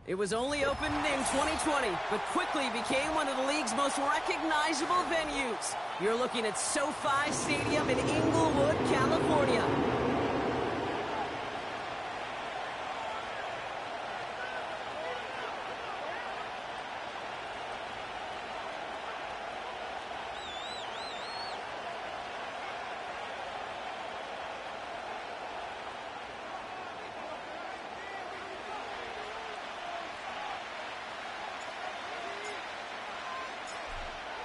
It was only opened in 2020, but quickly became one of the league's most recognizable venues. You're looking at SoFi Stadium in Inglewood, California.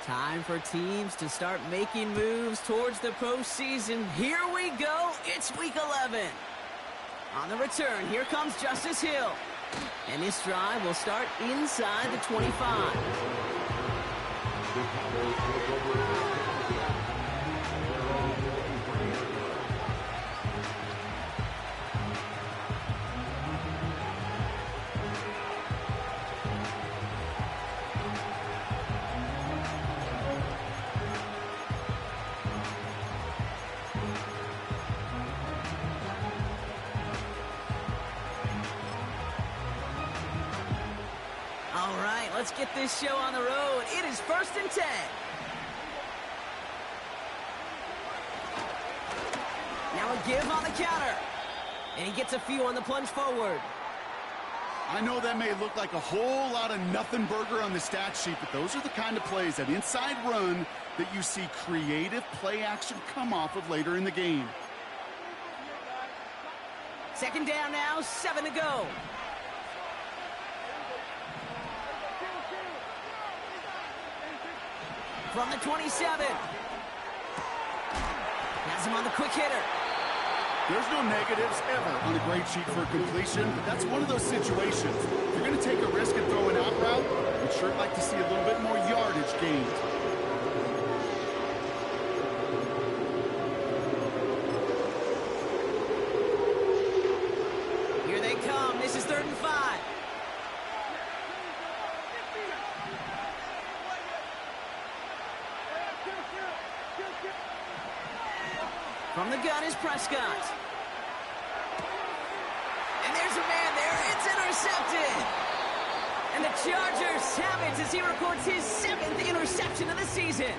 Time for teams to start making moves towards the postseason. Here we go. It's week 11. On the return, here comes Justice Hill. And this drive will start inside the 25. All right, let's get this show on the road. It is 1st and 10. Now a give on the counter. And he gets a few on the plunge forward. I know that may look like a whole lot of nothing burger on the stat sheet, but those are the kind of plays, that inside run, that you see creative play action come off of later in the game. 2nd down now, 7 to go. From the 27. Has him on the quick hitter. There's no negatives ever on a grade sheet for a completion, but that's one of those situations. If you're going to take a risk and throw an out route, we'd sure like to see a little bit more yardage gained. Here they come. This is 3rd and 5. From the gun is Prescott. And there's a man there. It's intercepted. And the Chargers have it as he records his 7th interception of the season.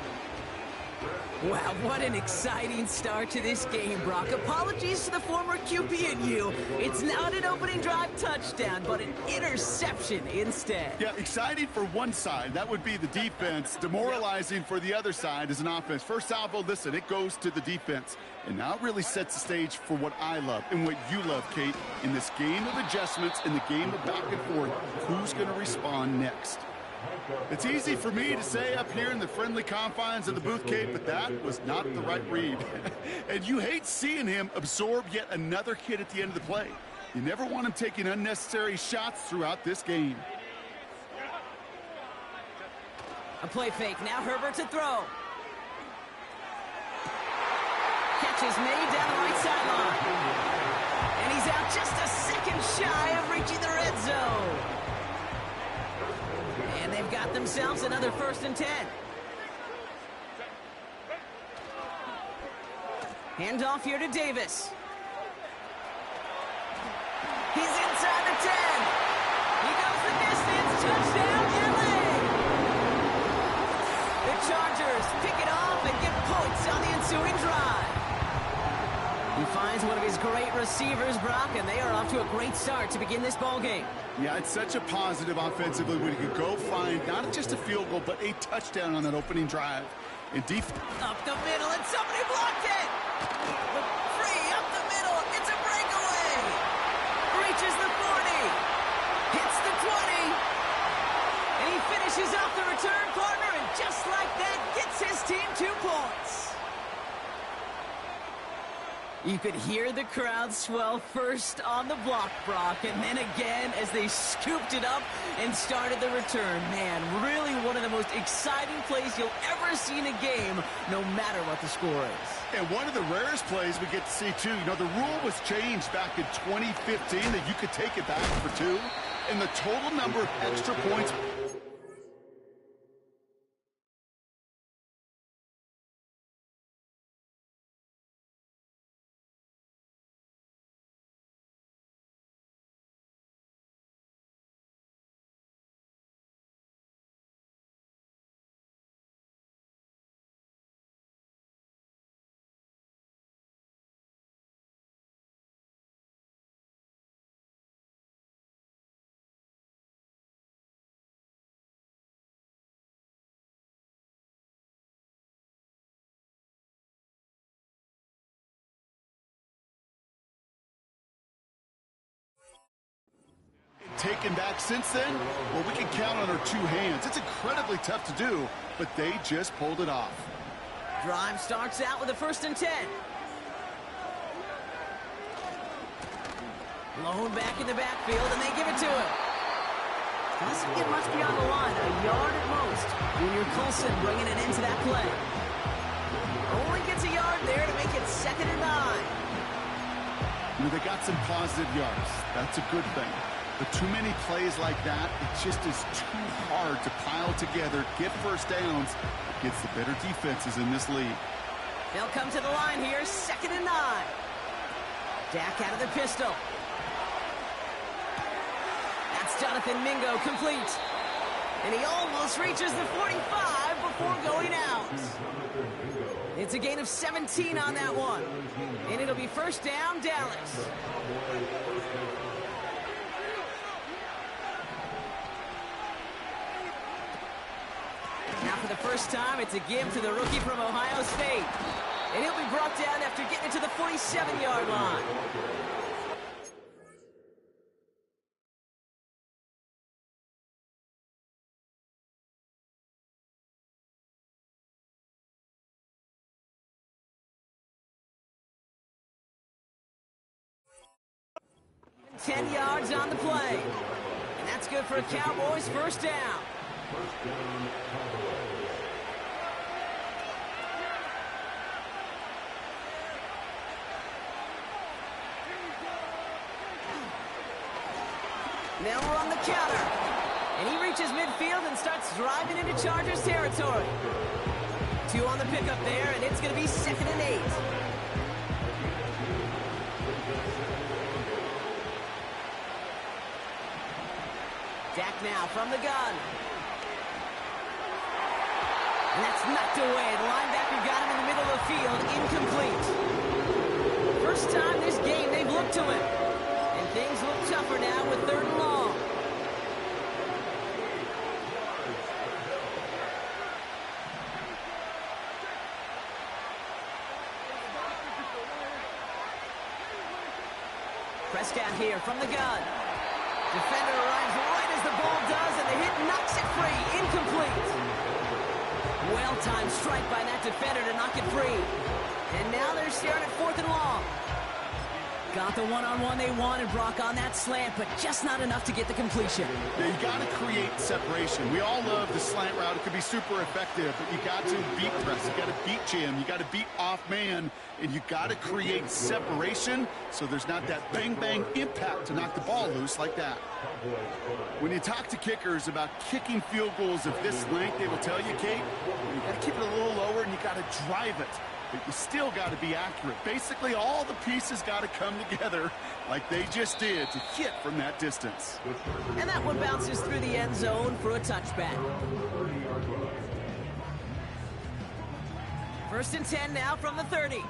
Wow, what an exciting start to this game, Brock. Apologies to the former QB and you. It's not an opening drive touchdown, but an interception instead. Yeah, exciting for one side. That would be the defense. Demoralizing for the other side as an offense. First salvo, listen, it goes to the defense. And now it really sets the stage for what I love and what you love, Kate, in this game of adjustments, in the game of back and forth. Who's going to respond next? It's easy for me to say up here in the friendly confines of the booth, Kate, but that was not the right read. And you hate seeing him absorb yet another hit at the end of the play. You never want him taking unnecessary shots throughout this game. A play fake. Now Herbert to throw. Catch is made down the right sideline. And he's out just a second shy of reaching the red zone. And they've got themselves another 1st and 10. Handoff here to Davis. He's inside the 10. He goes the distance. Touchdown, LA. The Chargers pick it off and get points on the ensuing drive. He finds one of his great receivers, Brock, and they are off to a great start to begin this ball game. Yeah, it's such a positive offensively when you can go find not just a field goal, but a touchdown on that opening drive. And up the middle, and somebody blocked it! Free, up the middle, it's a breakaway! Reaches the 40, hits the 20, and he finishes off the return corner, and just like that, gets his team 2 points. You could hear the crowd swell first on the block, Brock, and then again as they scooped it up and started the return. Man, really one of the most exciting plays you'll ever see in a game, no matter what the score is. And one of the rarest plays we get to see, too. You know, the rule was changed back in 2015 that you could take it back for 2, and the total number of extra points taken back since then? Well, we can count on our 2 hands. It's incredibly tough to do, but they just pulled it off. Drive starts out with a 1st and 10. Blown back in the backfield, and they give it to him. Doesn't get much beyond the line, a yard at most. Junior Colson bringing it into that play. Only gets a yard there to make it 2nd and 9. They got some positive yards. That's a good thing. But too many plays like that, it just is too hard to pile together, get first downs against the better defenses in this league. They'll come to the line here, 2nd and 9. Dak out of the pistol. That's Jonathan Mingo complete. And he almost reaches the 45 before going out. It's a gain of 17 on that one. And it'll be 1st down, Dallas. Now for the first time, it's a give to the rookie from Ohio State. And he'll be brought down after getting it to the 47-yard line. Ten yards on the play. And that's good for a Cowboys 1st down. Now we're on the counter. And he reaches midfield and starts driving into Chargers territory. 2 on the pickup there, and it's going to be 2nd and 8. Dak now from the gun. And that's knocked away. The linebacker got him in the middle of the field. Incomplete. First time this game they've looked to him. And things look tougher now with 3rd and long. Prescott here from the gun. Defender arrives right as the ball does, and the hit knocks it free. Incomplete. Well-timed strike by that defender to knock it free. And now they're staring at 4th and long. Got the one-on-one they wanted, Brock, on that slant, but just not enough to get the completion. Yeah, you got to create separation. We all love the slant route. It can be super effective, but you got to beat press. You got to beat jam. You got to beat off man, and you got to create separation so there's not that bang-bang impact to knock the ball loose like that. When you talk to kickers about kicking field goals of this length, they will tell you, Kate, you got to keep it a little lower and you got to drive it. But you still got to be accurate. Basically, all the pieces got to come together like they just did to hit from that distance. And that one bounces through the end zone for a touchback. 1st and 10 now from the 30.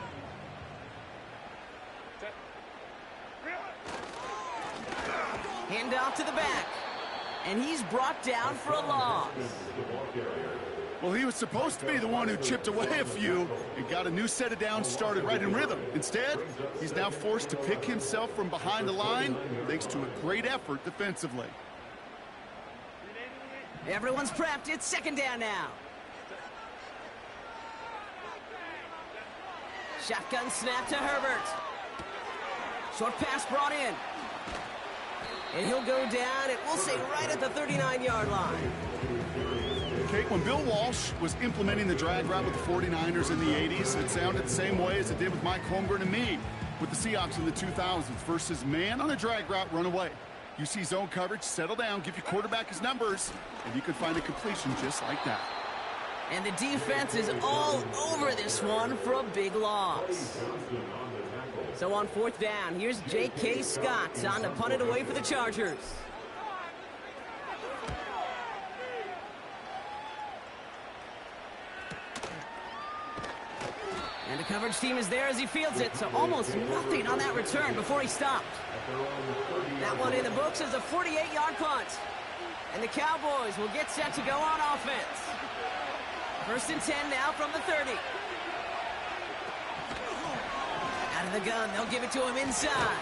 Hand off to the back. And he's brought down for a loss. Well, he was supposed to be the one who chipped away a few and got a new set of downs started right in rhythm. Instead, he's now forced to pick himself from behind the line thanks to a great effort defensively. Everyone's prepped. It's 2nd down now. Shotgun snap to Herbert. Short pass brought in. And he'll go down, and we'll say right at the 39-yard line. Kate, when Bill Walsh was implementing the drag route with the 49ers in the 80s, it sounded the same way as it did with Mike Holmgren and me with the Seahawks in the 2000s versus man on a drag route, run away. You see zone coverage, settle down, give your quarterback his numbers, and you can find a completion just like that. And the defense is all over this one for a big loss. So on 4th down, here's J.K. Scott on to punt it away for the Chargers. And the coverage team is there as he fields it, so almost nothing on that return before he stopped. That one in the books is a 48-yard punt. And the Cowboys will get set to go on offense. 1st and 10 now from the 30. Out of the gun, they'll give it to him inside.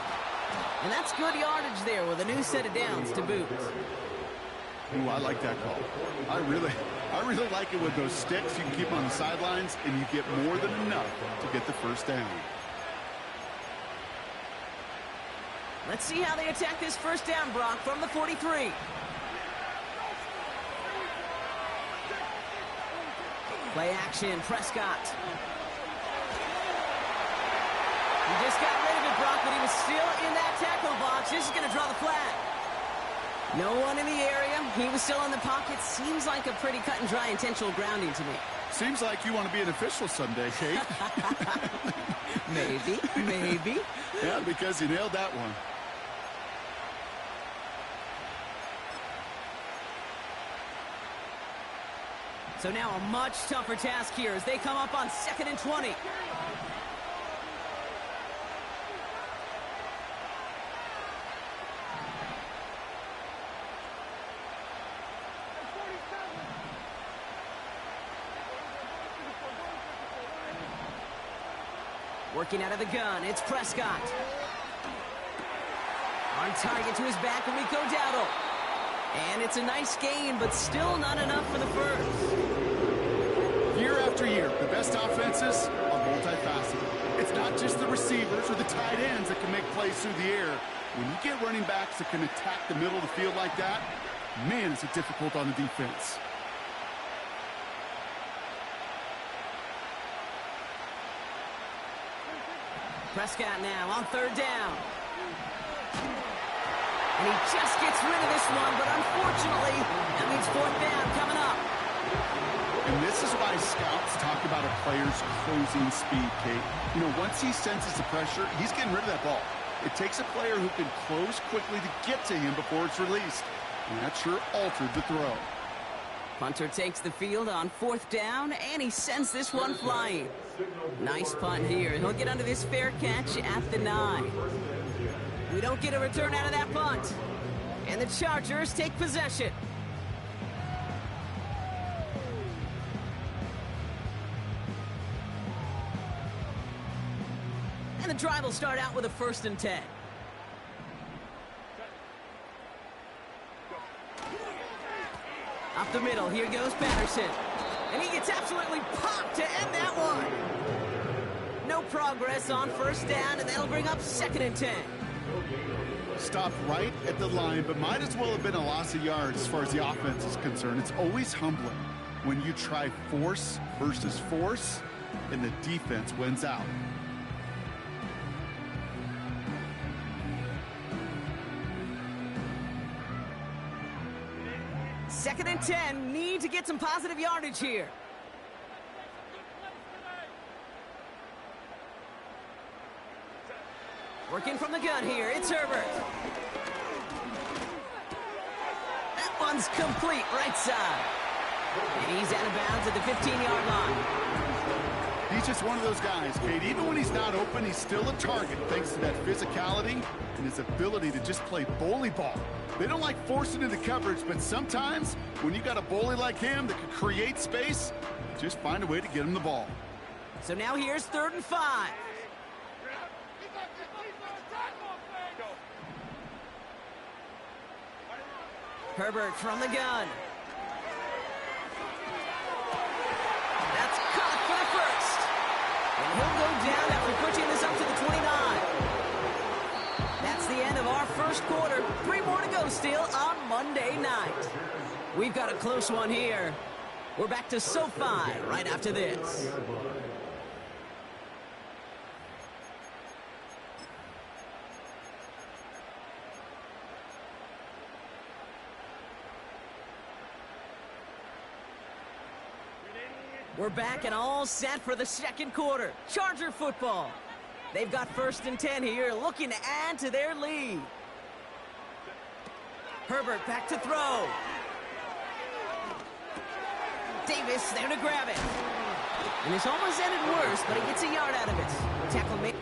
And that's good yardage there with a new set of downs to boot. Ooh, I like that call. I really like it with those sticks. You can keep them on the sidelines, and you get more than enough to get the first down. Let's see how they attack this first down, Brock, from the 43. Play action, Prescott. He just got rid of it, Brock, but he was still in that tackle box. This is going to draw the flag. No one in the area. He was still in the pocket. Seems like a pretty cut and dry intentional grounding to me. Seems like you want to be an official someday, Kate. Maybe. Yeah, because you nailed that one. So now a much tougher task here as they come up on 2nd and 20. Working out of the gun, it's Prescott. On target to his back, Rico Dowdle. And it's a nice gain, but still not enough for the first. Year after year, the best offenses are multifaceted. It's not just the receivers or the tight ends that can make plays through the air. When you get running backs that can attack the middle of the field like that, man, is it difficult on the defense. Prescott now on 3rd down. And he just gets rid of this one, but unfortunately, that means 4th down coming up. And this is why scouts talk about a player's closing speed, Kate. You know, once he senses the pressure, he's getting rid of that ball. It takes a player who can close quickly to get to him before it's released. And that sure altered the throw. Punter takes the field on 4th down, and he sends this one flying. Nice punt here. He'll get under this fair catch at the 9. We don't get a return out of that punt. And the Chargers take possession. And the drive will start out with a 1st and 10. Up the middle, here goes Patterson. And he gets absolutely popped to end that one. No progress on 1st down, and that'll bring up 2nd and 10. Stopped right at the line, but might as well have been a loss of yards as far as the offense is concerned. It's always humbling when you try force versus force, and the defense wins out. Second and 10, need to get some positive yardage here. Working from the gun here, it's Herbert. That one's complete, right side. And he's out of bounds at the 15-yard line. He's just one of those guys, Kate. Even when he's not open, he's still a target thanks to that physicality and his ability to just play bully ball. They don't like forcing into coverage, but sometimes when you got a bully like him that can create space, just find a way to get him the ball. So now here's 3rd and 5. Herbert from the gun. That's caught for the first. And he'll go down after pushing this up to the 29. That's the end of our first quarter. 3 more to go still on Monday night. We've got a close one here. We're back to SoFi right after this. We're back and all set for the second quarter. Charger football. They've got 1st and 10 here, looking to add to their lead. Herbert back to throw. Davis there to grab it. And this almost ended worse, but he gets a yard out of it. Tackle made.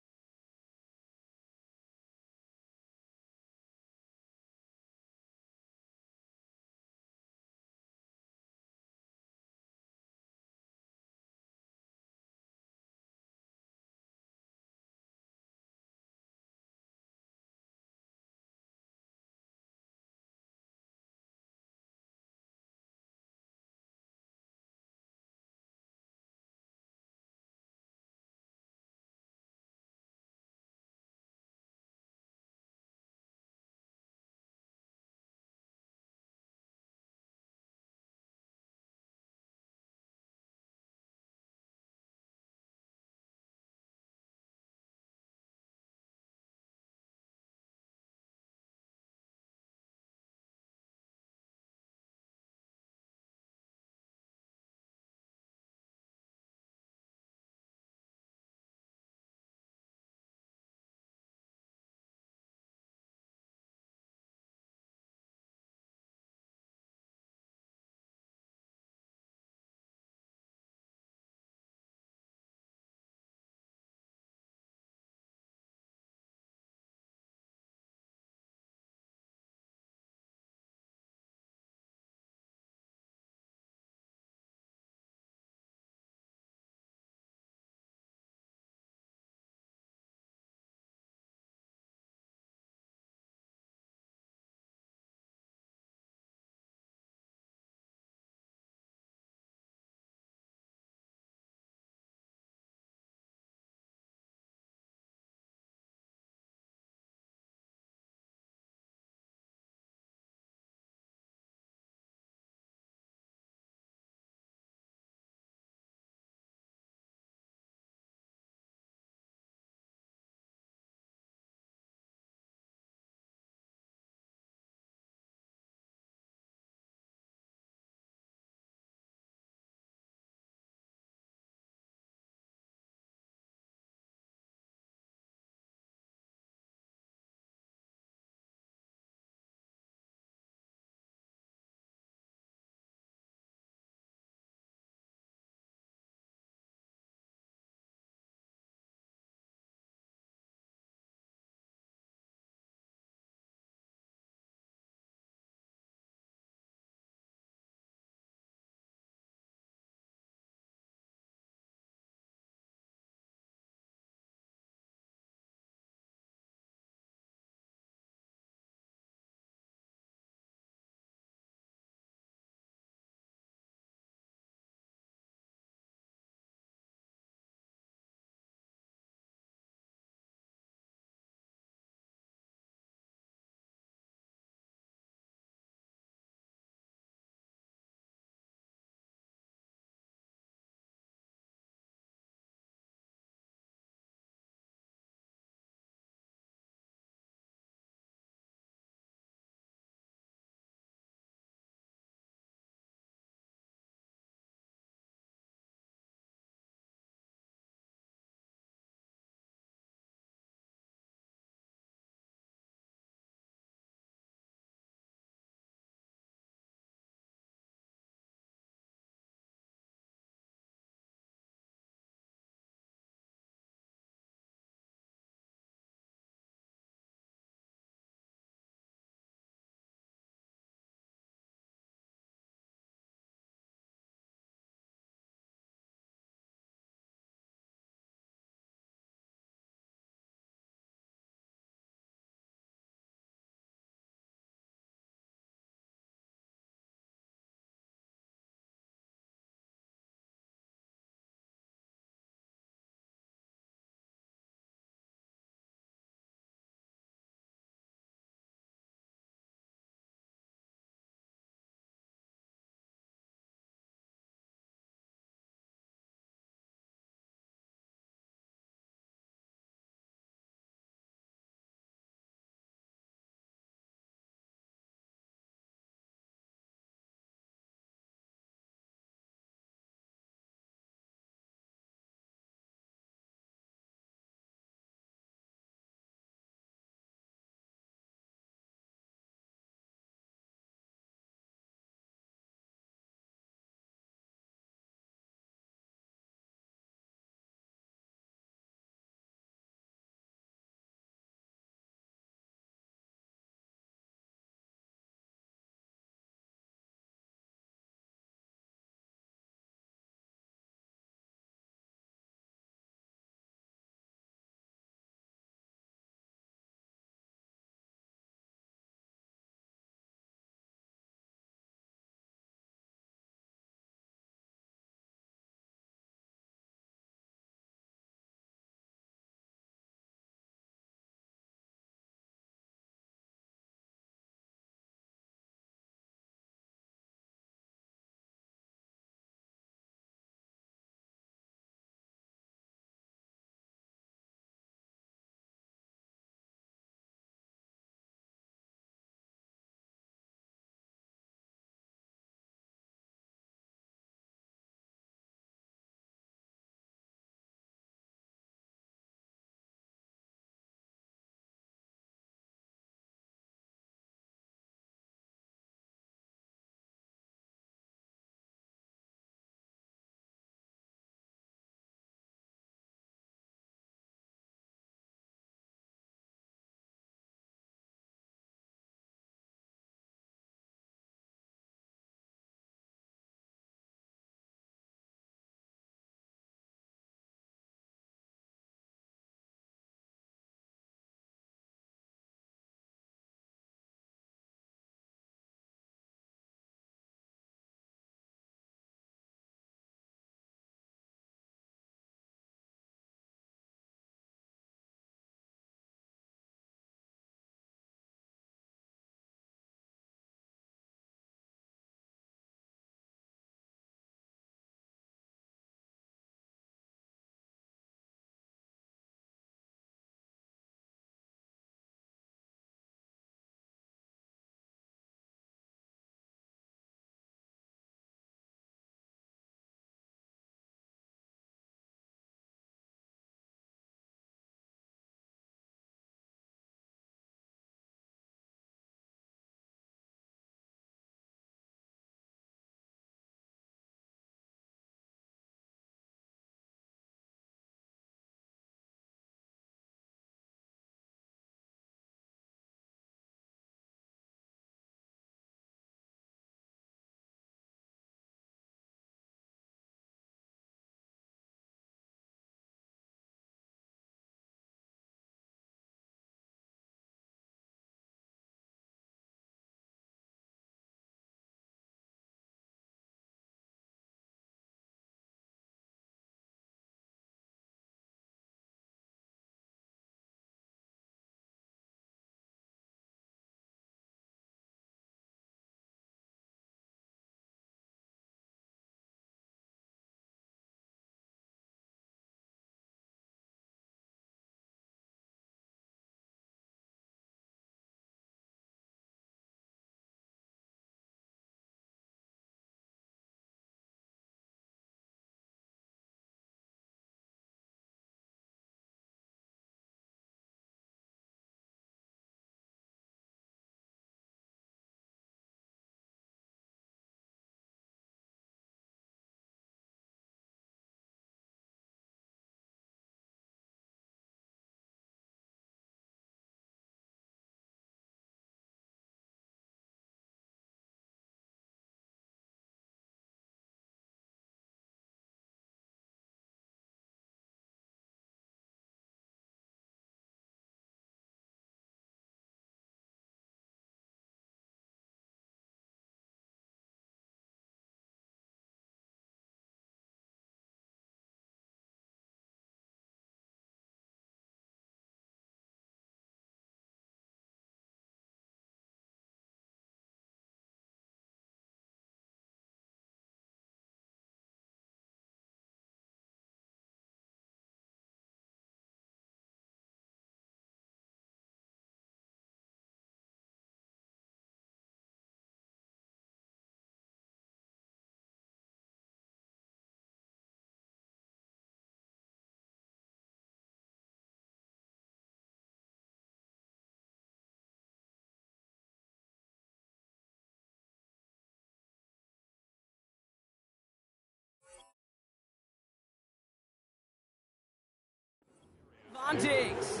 on Diggs.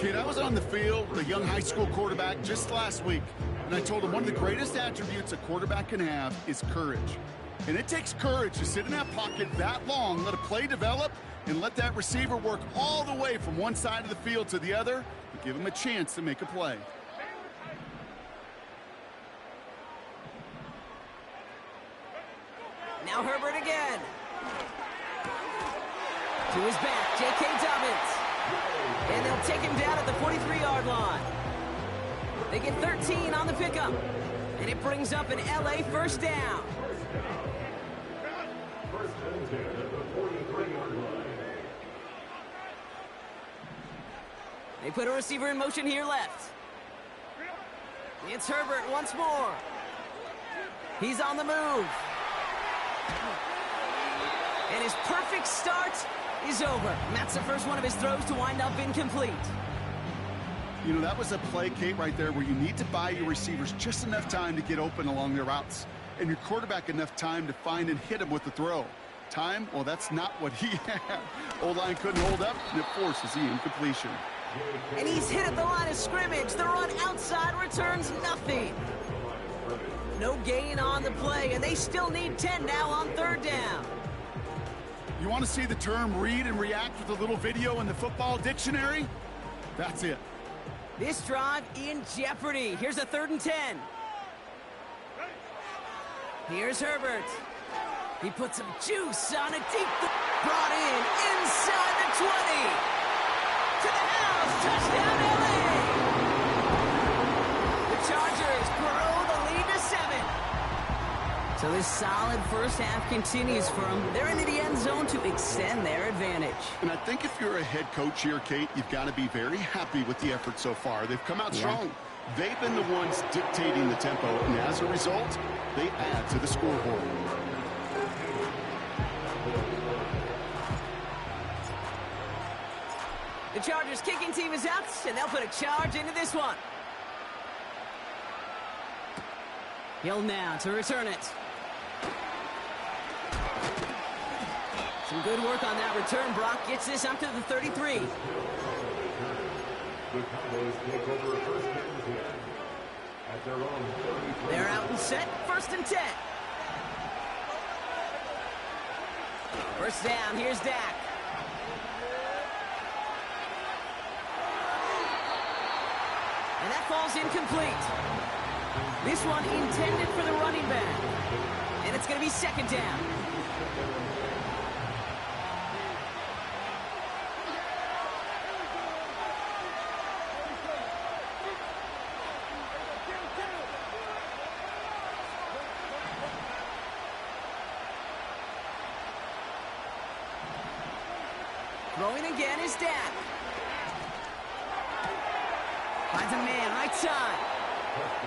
Kid, I was on the field with a young high school quarterback just last week, and I told him one of the greatest attributes a quarterback can have is courage. And it takes courage to sit in that pocket that long, let a play develop, and let that receiver work all the way from one side of the field to the other and give him a chance to make a play. Now Herbert again. To his back, J.K. Dobbins. And they'll take him down at the 43-yard line. They get 13 on the pickup. And it brings up an L.A. first down. They put a receiver in motion here left. It's Herbert once more. He's on the move. And his perfect start is over. And that's the first one of his throws to wind up incomplete. You know, that was a play, Kate, right there where you need to buy your receivers just enough time to get open along their routes. And your quarterback enough time to find and hit him with the throw. Time? Well, that's not what he had. O-line couldn't hold up, and it forces the incompletion. And he's hit at the line of scrimmage. The run outside returns nothing. No gain on the play, and they still need 10 now on third down. You want to see the term read and react with a little video in the football dictionary? That's it. This drive in jeopardy. Here's a 3rd and 10. Here's Herbert. He puts some juice on a deep brought in inside the 20. To the house. Touchdown, L.A. The Chargers grow the lead to 7. So this solid first half continues for them. They're into the end zone to extend their advantage. And I think if you're a head coach here, Kate, you've got to be very happy with the effort so far. They've come out strong. They've been the ones dictating the tempo, and as a result, they add to the scoreboard. The Chargers kicking team is out, and they'll put a charge into this one. Hill now to return it. Some good work on that return. Brock gets this up to the 33. They're out and set. 1st and 10. First down. Here's Dak. And that falls incomplete. This one intended for the running back. And it's going to be 2nd down. Throwing again is Dak. Finds a man right side.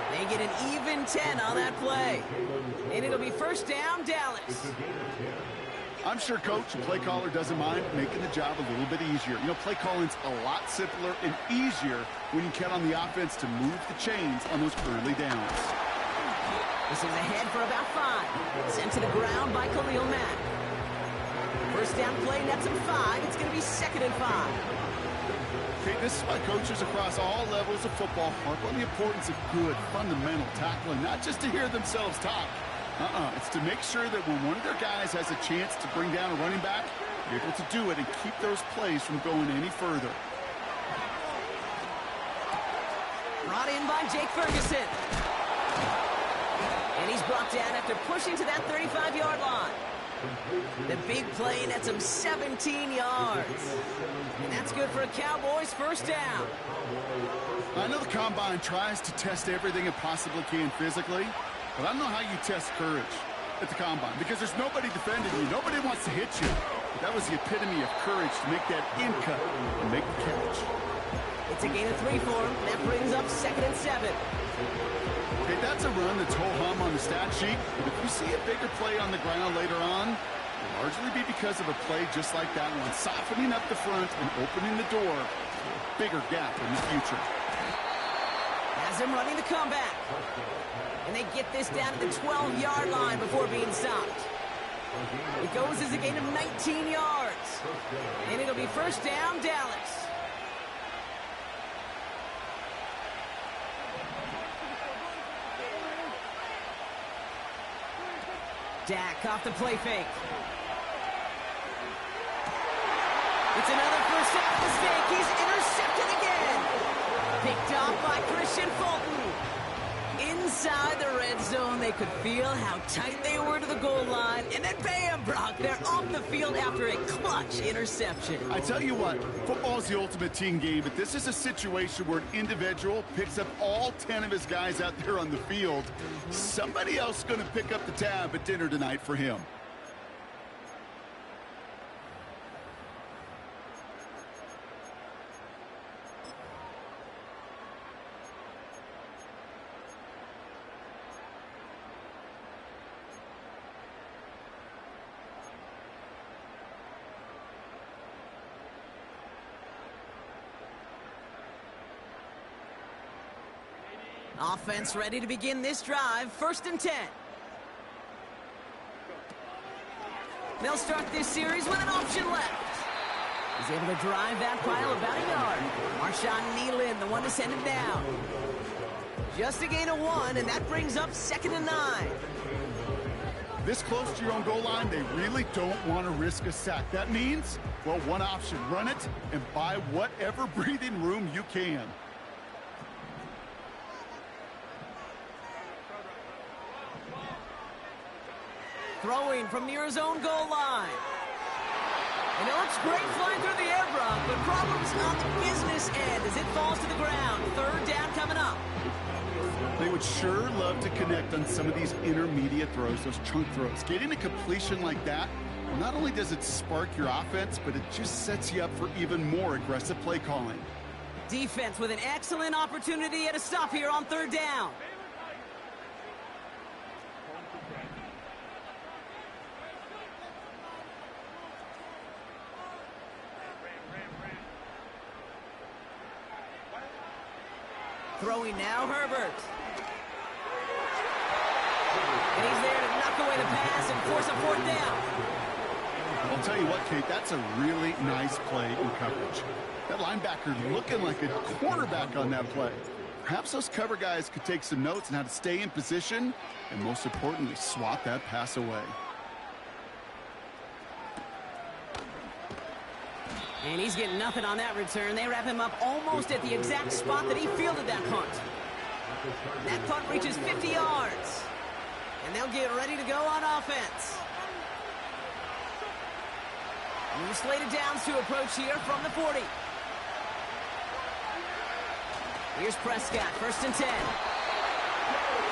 They get an even 10 on that play. And it'll be 1st down, Dallas. I'm sure Coach and play caller doesn't mind making the job a little bit easier. You know, play calling's a lot simpler and easier when you count on the offense to move the chains on those early downs. This is ahead for about 5. Sent to the ground by Khalil Mack. First down play, nets him 5. It's going to be 2nd and 5. Okay, this is why coaches across all levels of football harp on the importance of good, fundamental tackling, not just to hear themselves talk. It's to make sure that when one of their guys has a chance to bring down a running back, they're able to do it and keep those plays from going any further. Brought in by Jake Ferguson. And he's brought down after pushing to that 35-yard line. The big play nets him 17 yards. And that's good for a Cowboys first down. I know the Combine tries to test everything it possibly can physically, but I don't know how you test courage at the Combine because there's nobody defending you. Nobody wants to hit you. But that was the epitome of courage to make that in cut and make the catch. It's a gain of 3 for him. That brings up 2nd and 7. Okay, that's a run that's ho-hum on the stat sheet, but if you see a bigger play on the ground later on, it'll largely be because of a play just like that one, softening up the front and opening the door to a bigger gap in the future. Has him running the comeback. And they get this down to the 12-yard line before being stopped. It goes as a gain of 19 yards. And it'll be first down, Dallas. Dak off the play fake. It's another first half mistake. He's intercepted again. Picked off by Christian Fulton. Inside the red zone, they could feel how tight they were to the goal line. And then bam, Brock, they're off the field after a clutch interception. I tell you what, football's the ultimate team game, but this is a situation where an individual picks up all 10 of his guys out there on the field. Somebody else is going to pick up the tab at dinner tonight for him. Offense ready to begin this drive. 1st and 10. They'll start this series with an option left. He's able to drive that pile about a yard. Marshawn Nealon, the one to send him down. Just a gain of 1, and that brings up 2nd and 9. This close to your own goal line, they really don't want to risk a sack. That means, well, one option, run it and buy whatever breathing room you can. Throwing from near his own goal line. And it looks great flying through the air, Brock, but problems on the business end as it falls to the ground. 3rd down coming up. They would sure love to connect on some of these intermediate throws, those chunk throws. Getting a completion like that, not only does it spark your offense, but it just sets you up for even more aggressive play calling. Defense with an excellent opportunity at a stop here on 3rd down. Throwing now, Herbert. And he's there to knock away the pass and force a 4th down. I'll tell you what, Kate, that's a really nice play in coverage. That linebacker looking like a quarterback on that play. Perhaps those cover guys could take some notes on how to stay in position and, most importantly, swat that pass away. And he's getting nothing on that return. They wrap him up almost at the exact spot that he fielded that punt. That punt reaches 50 yards. And they'll get ready to go on offense. New slated downs to approach here from the 40. Here's Prescott, 1st and 10.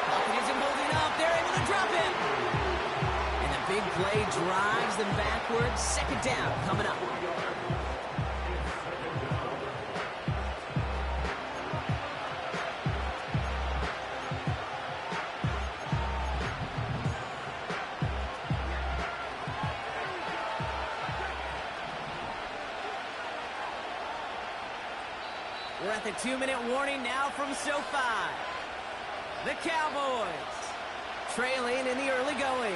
Falcons isn't holding up. They're able to drop him. And the big play drives them backwards. 2nd down coming up. We're at the 2-minute warning now from SoFi. The Cowboys trailing in the early going.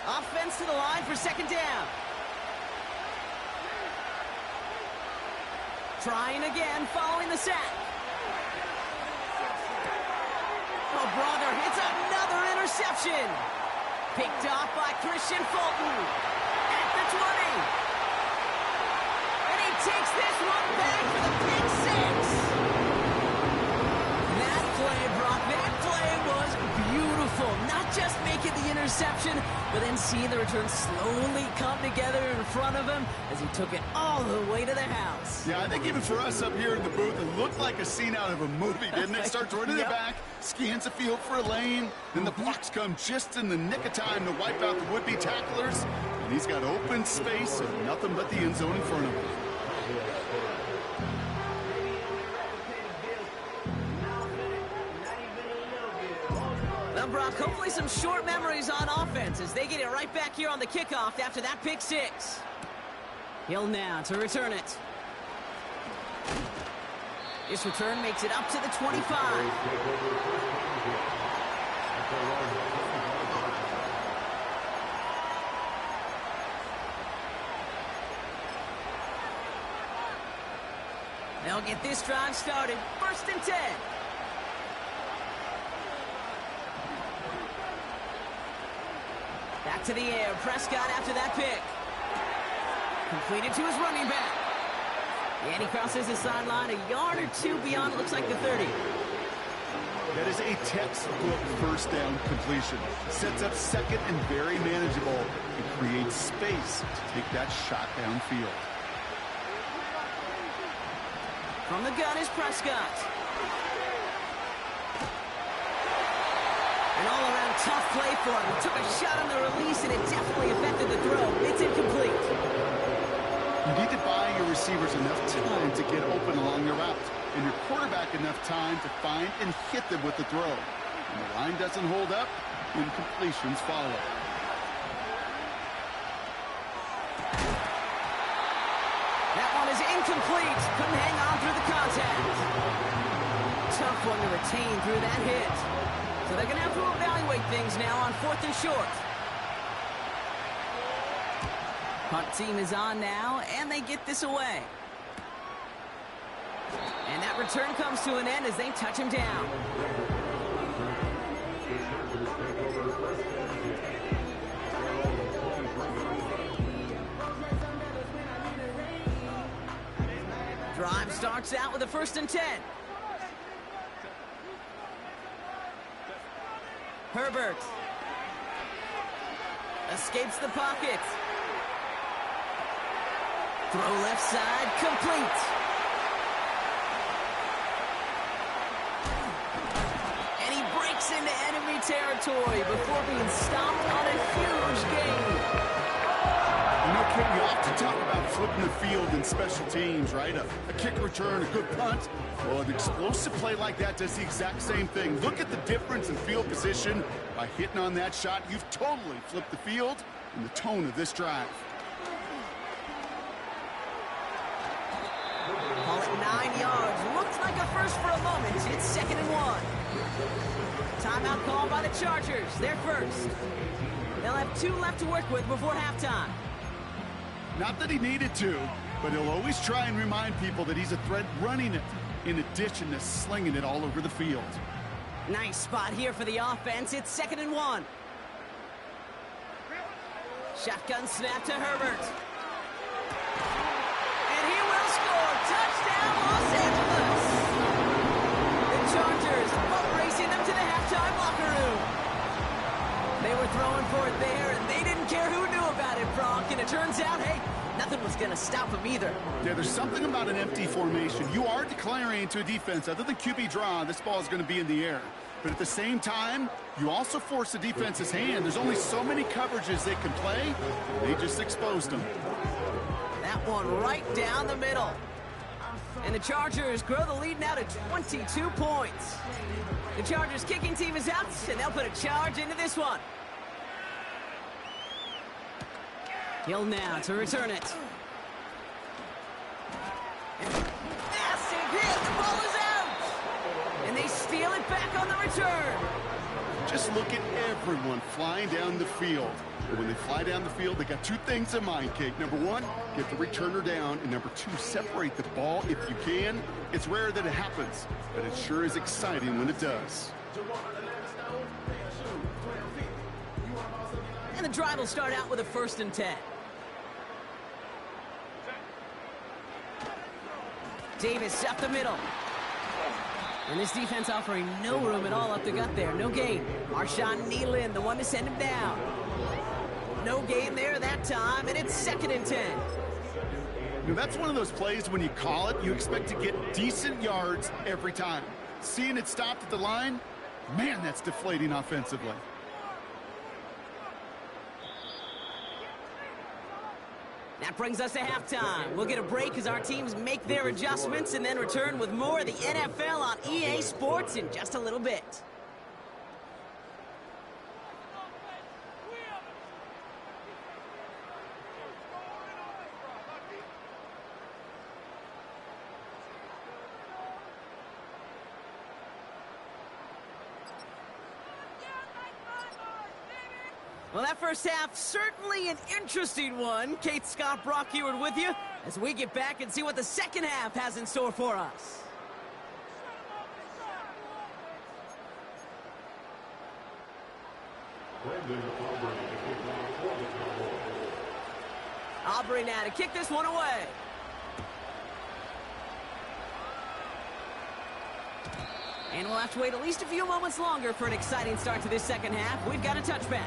Offense to the line for 2nd down. Trying again following the sack. Oh, brother, it's another interception. Picked off by Christian Fulton at the 20. And he takes this one back for the pick 6. That play, Brock, that play was beautiful. Not just making the interception, but then seeing the return slowly come together in front of him as he took it all the way to the house. Yeah, I think even for us up here in the booth, it looked like a scene out of a movie, didn't it? Starts running Yep. the back, scans the field for a lane, then the blocks come just in the nick of time to wipe out the would-be tacklers, and he's got open space and nothing but the end zone in front of him. Well, Brock, hopefully some short memories on offense as they get it right back here on the kickoff after that pick 6. Hill now to return it. This return makes it up to the 25. They'll get this drive started. 1st and 10. Back to the air. Prescott after that pick. Completed to his running back. And he crosses the sideline a yard or two beyond, it looks like the 30. That is a textbook first down completion. Sets up second and very manageable. It creates space to take that shot downfield. From the gun is Prescott. An all-around tough play for him. He took a shot on the release, and it definitely affected the throw. It's incomplete. You need to buy your receivers enough time to get open along their route, and your quarterback enough time to find and hit them with the throw. When the line doesn't hold up, incompletions follow. That one is incomplete. Couldn't hang on through the contact. Tough one to retain through that hit. So they're going to have to evaluate things now on 4th and short. Punt team is on now, and they get this away. And that return comes to an end as they touch him down. Drive starts out with a 1st and 10. Herbert escapes the pocket. Throw left side, complete. And he breaks into enemy territory before being stopped on a huge gain. You know, Kit, we often talk about flipping the field in special teams, right? A kick return, a good punt. Well, an explosive play like that does the exact same thing. Look at the difference in field position. By hitting on that shot, you've totally flipped the field and the tone of this drive. Call it 9 yards. Looks like a first for a moment. It's 2nd and 1. Timeout called by the Chargers. They're first. They'll have 2 left to work with before halftime. Not that he needed to, but he'll always try and remind people that he's a threat running it, in addition to slinging it all over the field. Nice spot here for the offense. It's 2nd and 1. Shotgun snap to Herbert. And he will score. Touchdown, Los Angeles. The Chargers boat racing them to the halftime locker room. They were throwing for it there, and they didn't care who knew about it, Brock. And it turns out, hey, nothing was going to stop them either. Yeah, there's something about an empty formation. You are declaring to a defense, other than QB draw, this ball is going to be in the air. But at the same time, you also force the defense's hand. There's only so many coverages they can play. They just exposed them. That one right down the middle. And the Chargers grow the lead now to 22 points. The Chargers kicking team is out, and they'll put a charge into this one. Hill now to return it. And massive hit. The ball is out. And they steal it back on the return. Just look at everyone flying down the field. But when they fly down the field, they got 2 things in mind, Kate. Number 1, get the returner down. And number 2, separate the ball if you can. It's rare that it happens, but it sure is exciting when it does. And the drive will start out with a 1st and 10. Davis up the middle. And this defense offering no room at all up the gut there. No gain. Marshawn Nealon, the one to send him down. No gain there that time, and it's 2nd and 10. You know, that's one of those plays when you call it, you expect to get decent yards every time. Seeing it stopped at the line, man, that's deflating offensively. That brings us to halftime. We'll get a break as our teams make their adjustments and then return with more of the NFL on EA Sports in just a little bit. Well, that first half, certainly an interesting one. Kate, Scott, Brock here with you as we get back and see what the second half has in store for us. Aubrey now to kick this one away. And we'll have to wait at least a few moments longer for an exciting start to this second half. We've got a touchback.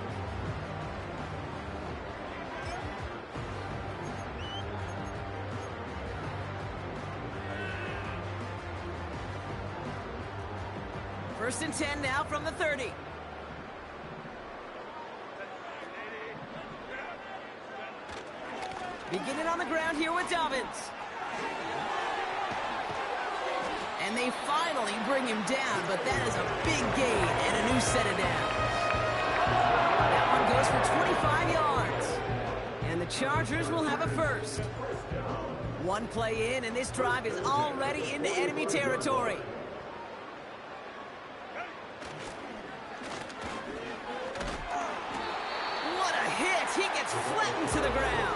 First and 10 now from the 30. Beginning on the ground here with Dobbins. And they finally bring him down, but that is a big gain and a new set of downs. That one goes for 25 yards. And the Chargers will have a first. One play in, and this drive is already into enemy territory. What a hit! He gets flattened to the ground.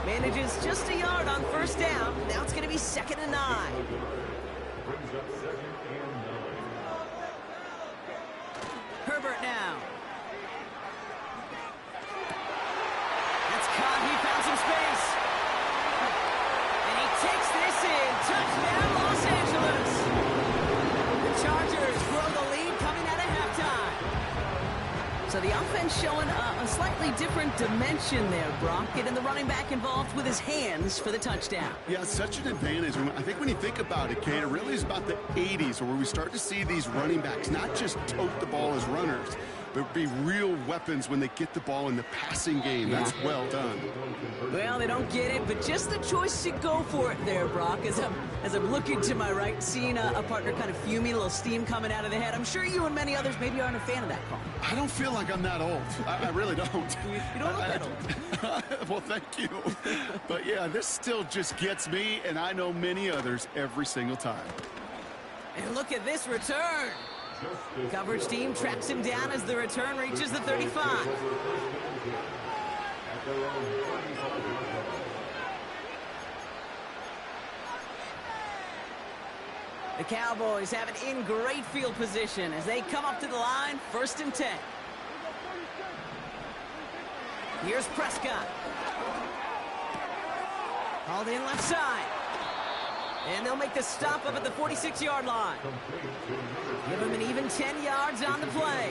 Manages just a yard on first down. Now it's going to be 2nd and 9. Herbert now. That's caught. He found some space. And he takes this in. Touchdown, Los Angeles. The Chargers grow the lead coming out of halftime. So the offense showing a slightly different dimension there, Brock. Getting the running back involved with his hands for the touchdown. Yeah, such an advantage. I think when you think about it, Kate, it really is about the 80s where we start to see these running backs not just tote the ball as runners, but be real weapons when they get the ball in the passing game. That's well done. Well, they don't get it, but just the choice to go for it there, Brock. As I'm looking to my right, seeing a partner kind of fuming, a little steam coming out of the head. I'm sure you and many others maybe aren't a fan of that call. I don't feel like I'm that old. I really don't. You don't look that old. Well, thank you. But yeah, this still just gets me, and I know many others every single time. And look at this return. Coverage team tracks him down as the return reaches the 35. The Cowboys have it in great field position as they come up to the line, 1st and 10. Here's Prescott. Called in left side. And they'll make the stop up at the 46-yard line. Give him an even 10 yards on the play.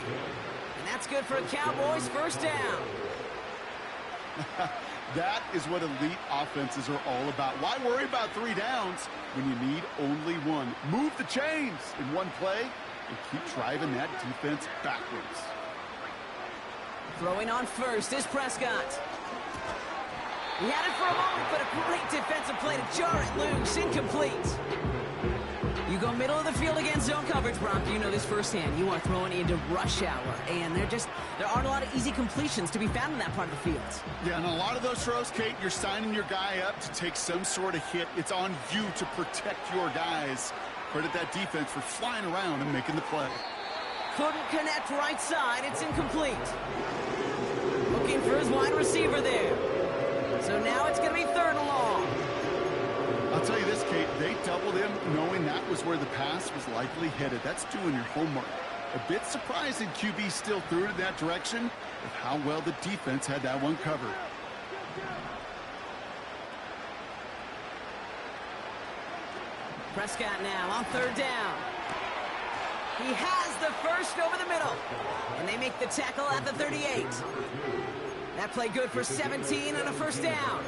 And that's good for a Cowboys first down. That is what elite offenses are all about. Why worry about 3 downs when you need only one? Move the chains in one play and keep driving that defense backwards. Throwing on first is Prescott. He had it for a moment, but a great defensive play to jar it loose. Incomplete. You go middle of the field against zone coverage, Brock. You know this firsthand. You are throwing into rush hour, and there aren't a lot of easy completions to be found in that part of the field. Yeah, and a lot of those throws, Kate, you're signing your guy up to take some sort of hit. It's on you to protect your guys. Credit that defense for flying around and making the play. Couldn't connect right side. It's incomplete. Looking for his wide receiver there. So now it's going to be 3rd and long. I'll tell you this, Kate, they doubled him knowing that was where the pass was likely headed. That's doing your homework. A bit surprising QB still threw it in that direction with how well the defense had that one covered. Prescott now on 3rd down. He has the first over the middle. And they make the tackle at the 38. That play good for 17 and a first down.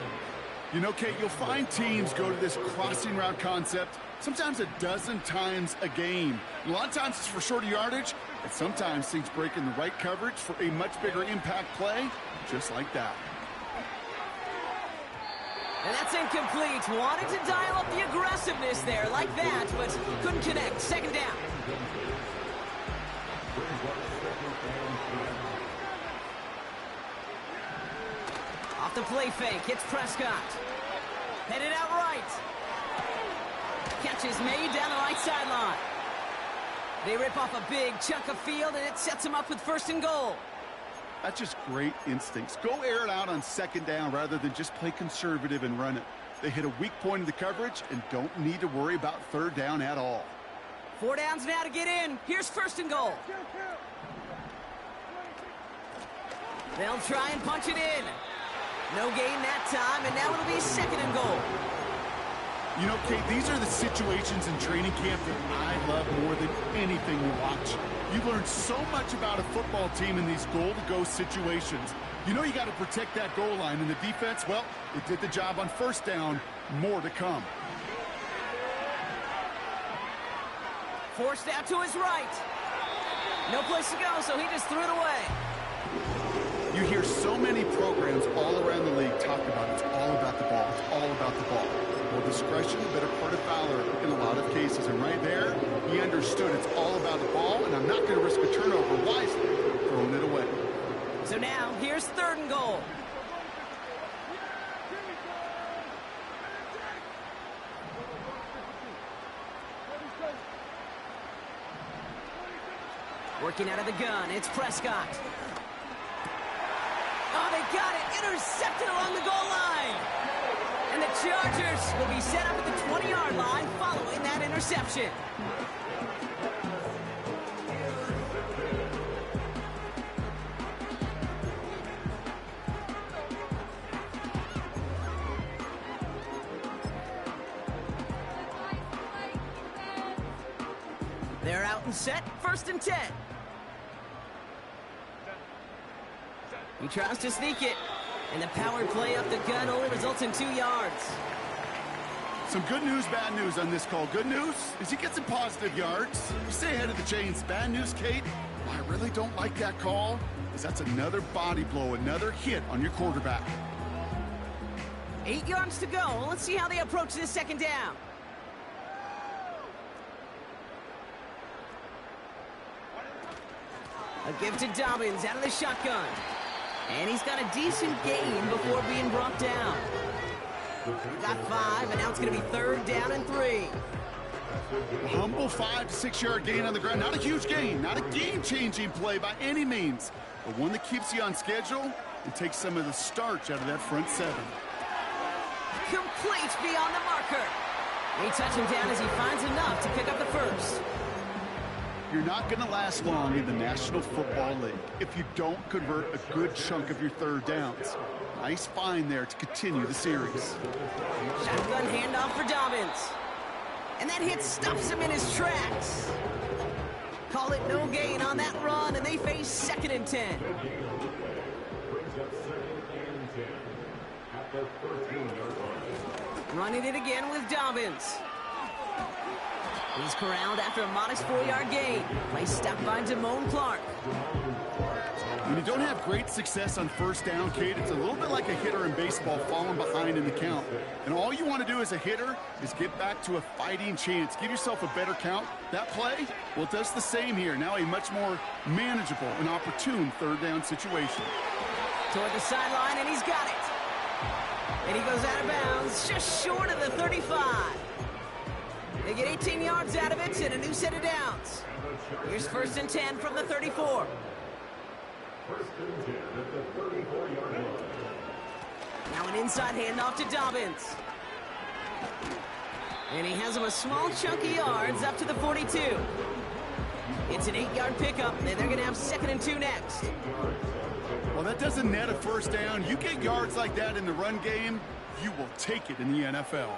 You know, Kate, you'll find teams go to this crossing route concept sometimes a dozen times a game. A lot of times it's for shorter yardage, and sometimes things break in the right coverage for a much bigger impact play, just like that. And that's incomplete. Wanted to dial up the aggressiveness there like that, but couldn't connect. 2nd down. Off the play fake, it's Prescott. Headed out right. Catch is made down the right sideline. They rip off a big chunk of field, and it sets them up with 1st and goal. That's just great instincts. Go air it out on second down rather than just play conservative and run it. They hit a weak point in the coverage and don't need to worry about third down at all. 4 downs now to get in. Here's first and goal. They'll try and punch it in. No gain that time, and now it'll be second and goal. You know, Kate, these are the situations in training camp that I love more than anything to watch. You learn so much about a football team in these goal-to-go situations. You know you got to protect that goal line, and the defense, well, it did the job on first down. More to come. Forced out to his right. No place to go, so he just threw it away. You hear so many programs all around the league talk about it's all about the ball. It's all about the ball. Well, discretion, better part of valor in a lot of cases. And right there, he understood it's all about the ball, and I'm not going to risk a turnover wisely, throwing it away. So now, here's third and goal. Working out of the gun, it's Prescott. Oh, they got it. Intercepted along the goal line. And the Chargers will be set up at the 20-yard line following that interception. They're out and set, first and 10. He tries to sneak it, and the power play up the gut only results in 2 yards. Some good news, bad news on this call. Good news is he gets some positive yards. You stay ahead of the chains. Bad news, Kate, I really don't like that call, because that's another body blow, another hit on your quarterback. 8 yards to go. Let's see how they approach this second down. A give to Dobbins out of the shotgun. And he's got a decent gain before being brought down. Got 5, and now it's going to be third down and 3. A humble 5 to 6 yard gain on the ground. Not a huge gain, not a game-changing play by any means, but one that keeps you on schedule and takes some of the starch out of that front 7. Complete beyond the marker. They touch him down as he finds enough to pick up the first. You're not going to last long in the National Football League if you don't convert a good chunk of your third downs. Nice find there to continue the series. Shotgun handoff for Dobbins. And that hit stops him in his tracks. Call it no gain on that run, and they face second and 10. Running it again with Dobbins. He's corralled after a modest 4-yard gain. Play stopped by Damone Clark. When you don't have great success on first down, Kate, it's a little bit like a hitter in baseball falling behind in the count. And all you want to do as a hitter is get back to a fighting chance. Give yourself a better count. That play, well, it does the same here. Now a much more manageable and opportune third down situation. Toward the sideline, and he's got it. And he goes out of bounds, just short of the 35. They get 18 yards out of it and a new set of downs. Here's first and 10 from the 34. First and 10 at the 34-yard line. Now an inside handoff to Dobbins. And he has him a small chunk of yards up to the 42. It's an 8-yard pickup, and they're going to have second and 2 next. Well, that doesn't net a first down. You get yards like that in the run game, you will take it in the NFL.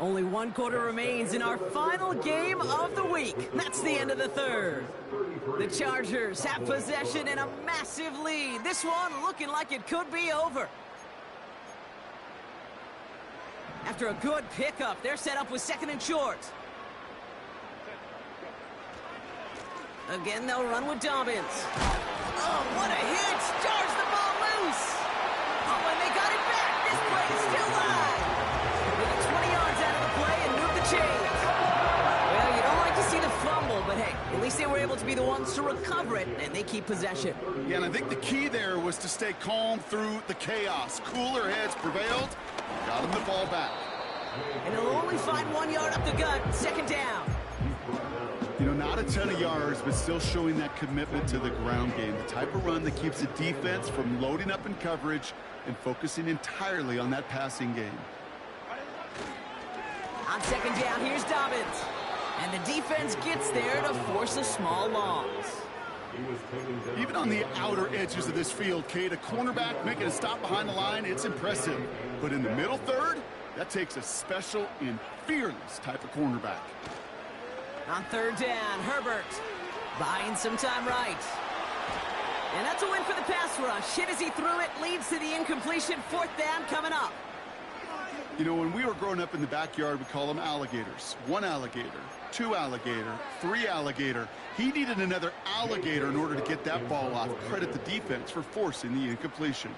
Only 1 quarter remains in our final game of the week. That's the end of the third. The Chargers have possession and a massive lead. This one looking like it could be over. After a good pickup, they're set up with second and short. Again, they'll run with Dobbins. Oh, what a hit! Jars the ball loose! Oh, and they got it back! This play is still live! They get 20 yards out of the play and move the chains. Well, you don't like to see the fumble, but hey, at least they were able to be the ones to recover it, and they keep possession. Yeah, and I think the key there was to stay calm through the chaos. Cooler heads prevailed, got them the ball back. And they'll only find 1 yard up the gut, second down. You know, not a ton of yards, but still showing that commitment to the ground game. The type of run that keeps the defense from loading up in coverage and focusing entirely on that passing game. On second down, here's Dobbins. And the defense gets there to force a small loss. Even on the outer edges of this field, Kate, a cornerback making a stop behind the line, it's impressive. But in the middle third, that takes a special and fearless type of cornerback. On third down, Herbert buying some time right. And that's a win for the pass rush. Hit as he threw it, leads to the incompletion. Fourth down coming up. You know, when we were growing up in the backyard, we call them alligators. One alligator, two alligator, three alligator. He needed another alligator in order to get that ball off. Credit the defense for forcing the incompletion.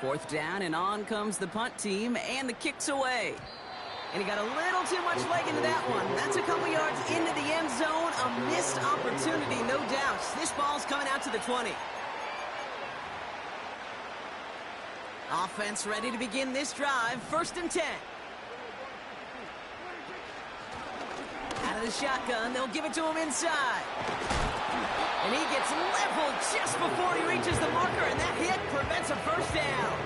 Fourth down, and on comes the punt team, and the kick's away. And he got a little too much leg into that one. That's a couple yards into the end zone. A missed opportunity, no doubt. This ball's coming out to the 20. Offense ready to begin this drive. First and 10. Out of the shotgun, they'll give it to him inside. And he gets leveled just before he reaches the marker, and that hit prevents a first down.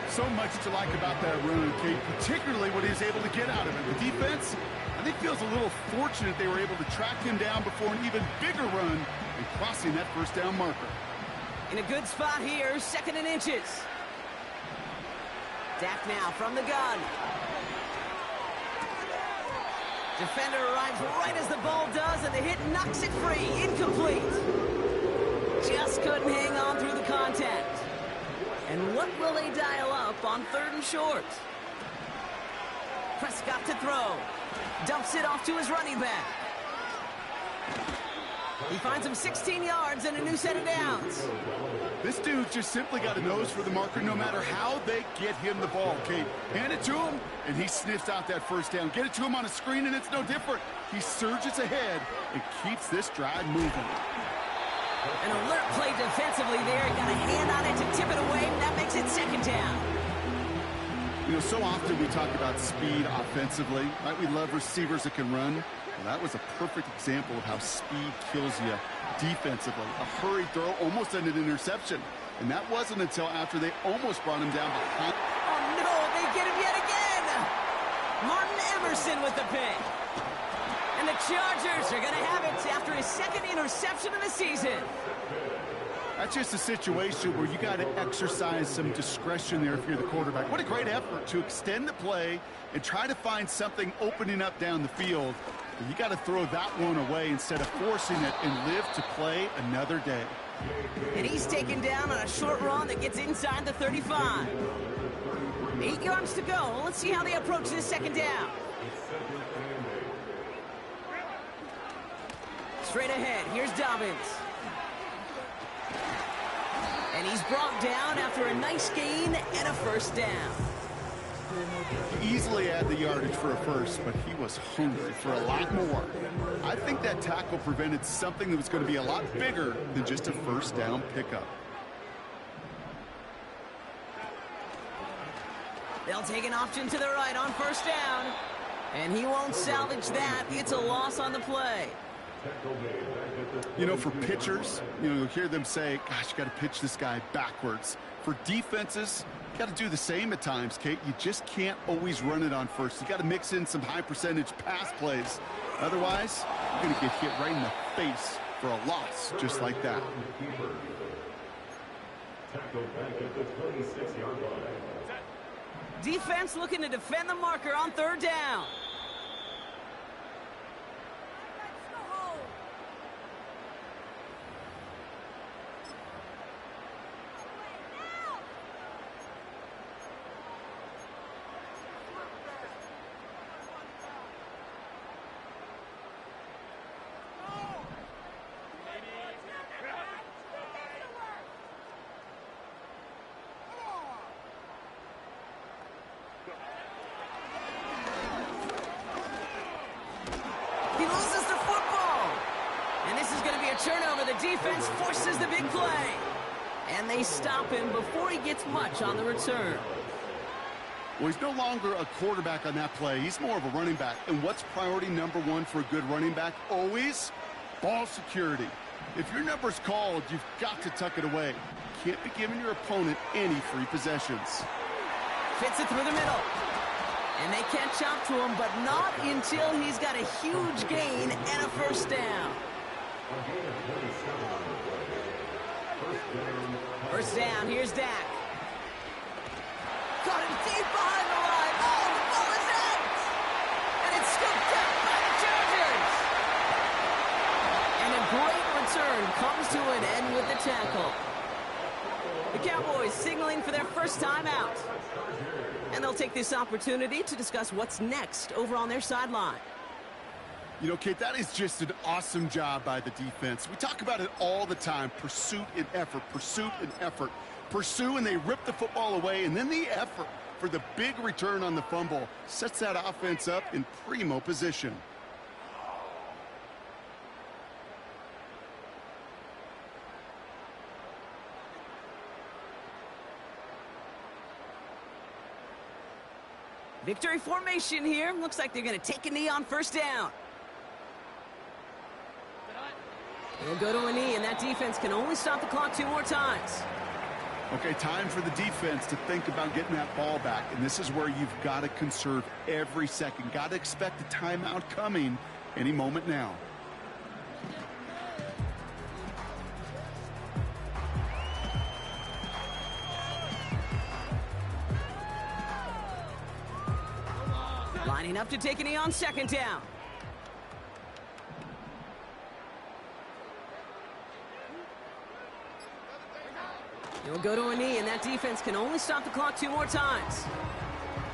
So much to like about that run, Kate, particularly what he was able to get out of it. The defense, I think, feels a little fortunate they were able to track him down before an even bigger run and crossing that first down marker. In a good spot here, second and inches. Dak now from the gun. Defender arrives right as the ball does, and the hit knocks it free. Incomplete. Just couldn't hang on through the contact. And what will they dial up on third and short? Prescott to throw. Dumps it off to his running back. He finds him 16 yards and a new set of downs. This dude just simply got a nose for the marker no matter how they get him the ball, Kate. Hand it to him, and he sniffs out that first down. Get it to him on a screen, and it's no different. He surges ahead and keeps this drive moving. An alert play defensively there. Got a hand on it to tip it away. That makes it second down. You know, so often we talk about speed offensively, right? We love receivers that can run. Well, that was a perfect example of how speed kills you defensively. A hurried throw almost ended an interception. And that wasn't until after they almost brought him down behind. Oh, no, they get him yet again. Martin Emerson with the pick. And the Chargers are going to have it after his second interception of the season. That's just a situation where you got to exercise some discretion there if you're the quarterback. What a great effort to extend the play and try to find something opening up down the field. But you got to throw that one away instead of forcing it and live to play another day. And he's taken down on a short run that gets inside the 35. 8 yards to go. Let's see how they approach this second down. Straight ahead, here's Dobbins. And he's brought down after a nice gain and a first down. He easily had the yardage for a first, but he was hungry for a lot more. I think that tackle prevented something that was going to be a lot bigger than just a first down pickup. They'll take an option to the right on first down. And he won't salvage that. It's a loss on the play. You know, for pitchers, you'll hear them say, gosh, you got to pitch this guy backwards. For defenses, you got to do the same at times, Kate. You just can't always run it on first. You got to mix in some high percentage pass plays. Otherwise, you're going to get hit right in the face for a loss just like that. Defense looking to defend the marker on third down. He loses the football. And this is going to be a turnover. The defense forces the big play. And they stop him before he gets much on the return. Well, he's no longer a quarterback on that play. He's more of a running back. And what's priority number one for a good running back? Always ball security. If your number's called, you've got to tuck it away. Can't be giving your opponent any free possessions. Fits it through the middle. And they catch up to him, but not until he's got a huge gain and a first down. First down, here's Dak. Got him deep behind the line. Oh, the ball is out! And it's scooped up by the Chargers. And a great return comes to an end with the tackle. The Cowboys signaling for their first time out. And they'll take this opportunity to discuss what's next over on their sideline. You know, Kate, that is just an awesome job by the defense. We talk about it all the time. Pursuit and effort, pursuit and effort. Pursue, and they rip the football away, and then the effort for the big return on the fumble sets that offense up in primo position. Victory formation here. Looks like they're going to take a knee on first down. They'll go to a knee, and that defense can only stop the clock 2 more times. Okay, time for the defense to think about getting that ball back. And this is where you've got to conserve every second. Got to expect a timeout coming any moment now. Lining up to take a knee on second down. He'll go to a knee, and that defense can only stop the clock 2 more times.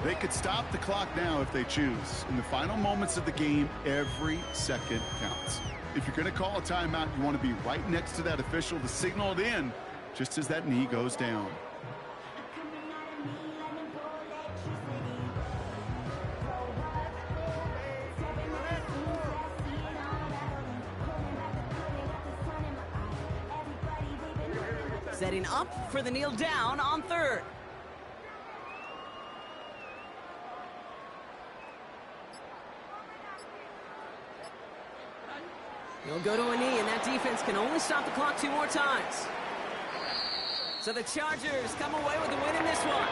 They could stop the clock now if they choose. In the final moments of the game, every second counts. If you're going to call a timeout, you want to be right next to that official to signal it in just as that knee goes down. Setting up for the kneel down on third. He'll go to a knee, and that defense can only stop the clock 2 more times. So the Chargers come away with the win in this one.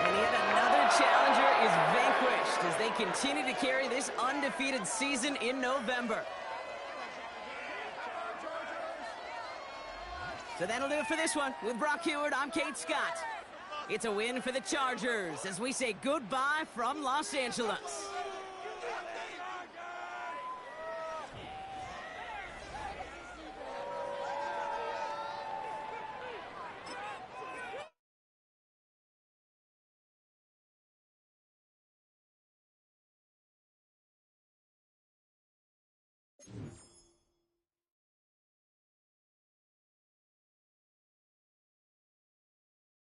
And yet another challenger is vanquished as they continue to carry this undefeated season in November. So that'll do it for this one. With Brock Heward, I'm Kate Scott. It's a win for the Chargers as we say goodbye from Los Angeles.